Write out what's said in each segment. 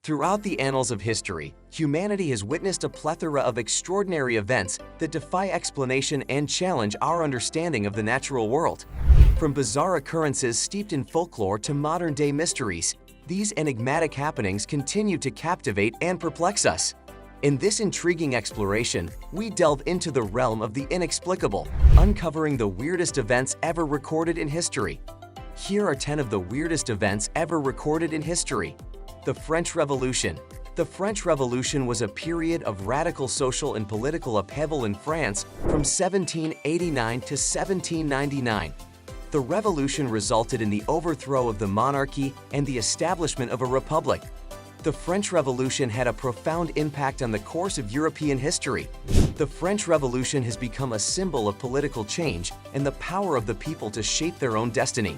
Throughout the annals of history, humanity has witnessed a plethora of extraordinary events that defy explanation and challenge our understanding of the natural world. From bizarre occurrences steeped in folklore to modern-day mysteries, these enigmatic happenings continue to captivate and perplex us. In this intriguing exploration, we delve into the realm of the inexplicable, uncovering the weirdest events ever recorded in history. Here are 10 of the weirdest events ever recorded in history. The French Revolution. The French Revolution was a period of radical social and political upheaval in France from 1789 to 1799. The revolution resulted in the overthrow of the monarchy and the establishment of a republic. The French Revolution had a profound impact on the course of European history. The French Revolution has become a symbol of political change and the power of the people to shape their own destiny.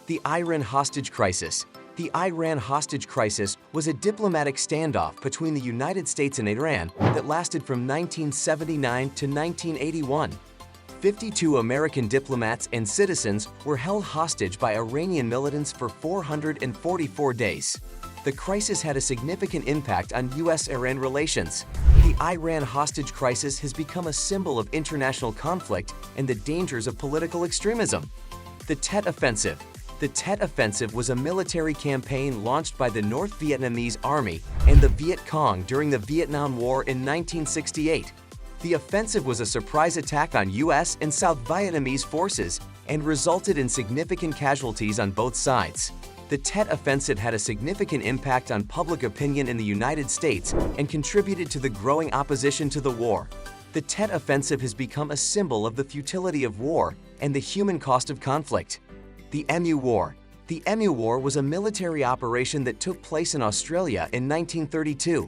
The Iran hostage crisis. The Iran hostage crisis was a diplomatic standoff between the United States and Iran that lasted from 1979 to 1981. 52 American diplomats and citizens were held hostage by Iranian militants for 444 days. The crisis had a significant impact on U.S.-Iran relations. The Iran hostage crisis has become a symbol of international conflict and the dangers of political extremism. The Tet Offensive. The Tet Offensive was a military campaign launched by the North Vietnamese Army and the Viet Cong during the Vietnam War in 1968. The offensive was a surprise attack on U.S. and South Vietnamese forces and resulted in significant casualties on both sides. The Tet Offensive had a significant impact on public opinion in the United States and contributed to the growing opposition to the war. The Tet Offensive has become a symbol of the futility of war and the human cost of conflict. The Emu War. The Emu War was a military operation that took place in Australia in 1932.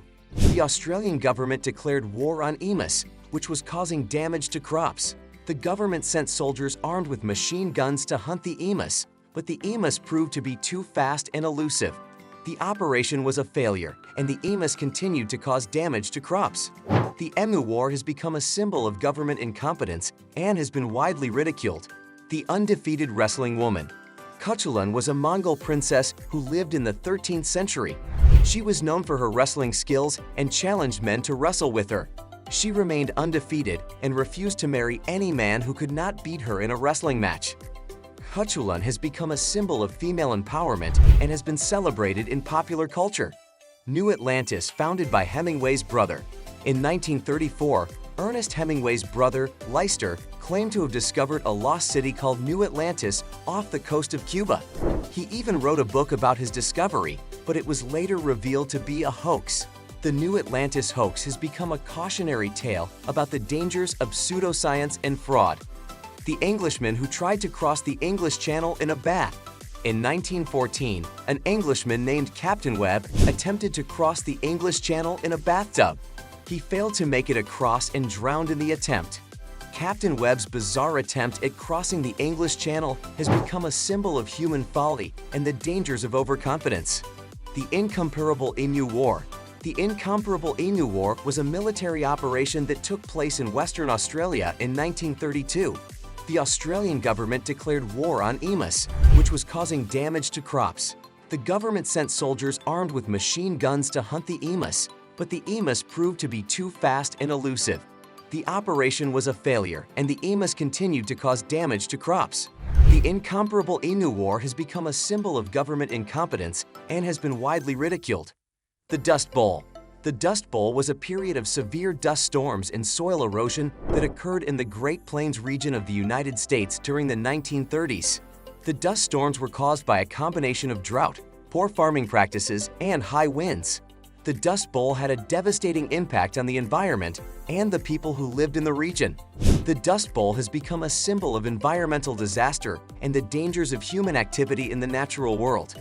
The Australian government declared war on emus, which was causing damage to crops. The government sent soldiers armed with machine guns to hunt the emus, but the emus proved to be too fast and elusive. The operation was a failure, and the emus continued to cause damage to crops. The Emu War has become a symbol of government incompetence and has been widely ridiculed. The Undefeated Wrestling Woman. Cuchulain was a Mongol princess who lived in the 13th century. She was known for her wrestling skills and challenged men to wrestle with her. She remained undefeated and refused to marry any man who could not beat her in a wrestling match. Cuchulain has become a symbol of female empowerment and has been celebrated in popular culture. New Atlantis, founded by Hemingway's brother. In 1934, Ernest Hemingway's brother, Leicester, claimed to have discovered a lost city called New Atlantis off the coast of Cuba. He even wrote a book about his discovery, but it was later revealed to be a hoax. The New Atlantis hoax has become a cautionary tale about the dangers of pseudoscience and fraud. The Englishman who tried to cross the English Channel in a bath. In 1914, an Englishman named Captain Webb attempted to cross the English Channel in a bathtub. He failed to make it across and drowned in the attempt. Captain Webb's bizarre attempt at crossing the English Channel has become a symbol of human folly and the dangers of overconfidence. The Incomparable Emu War. The Incomparable Emu War was a military operation that took place in Western Australia in 1932. The Australian government declared war on emus, which was causing damage to crops. The government sent soldiers armed with machine guns to hunt the emus, but the emus proved to be too fast and elusive. The operation was a failure, and the emus continued to cause damage to crops. The Incomparable Emu War has become a symbol of government incompetence and has been widely ridiculed. The Dust Bowl. The Dust Bowl was a period of severe dust storms and soil erosion that occurred in the Great Plains region of the United States during the 1930s. The dust storms were caused by a combination of drought, poor farming practices, and high winds. The Dust Bowl had a devastating impact on the environment and the people who lived in the region. The Dust Bowl has become a symbol of environmental disaster and the dangers of human activity in the natural world.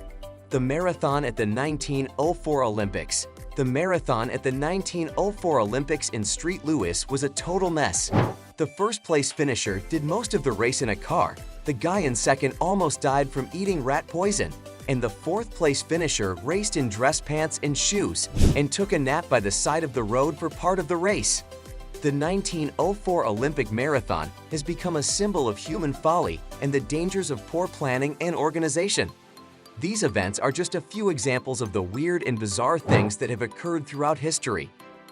The Marathon at the 1904 Olympics. The marathon at the 1904 Olympics in St. Louis was a total mess. The first-place finisher did most of the race in a car. The guy in second almost died from eating rat poison. And the fourth-place finisher raced in dress pants and shoes and took a nap by the side of the road for part of the race. The 1904 Olympic Marathon has become a symbol of human folly and the dangers of poor planning and organization. These events are just a few examples of the weird and bizarre things that have occurred throughout history.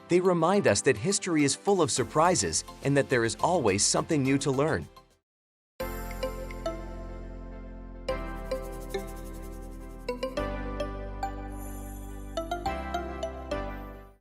They remind us that history is full of surprises and that there is always something new to learn.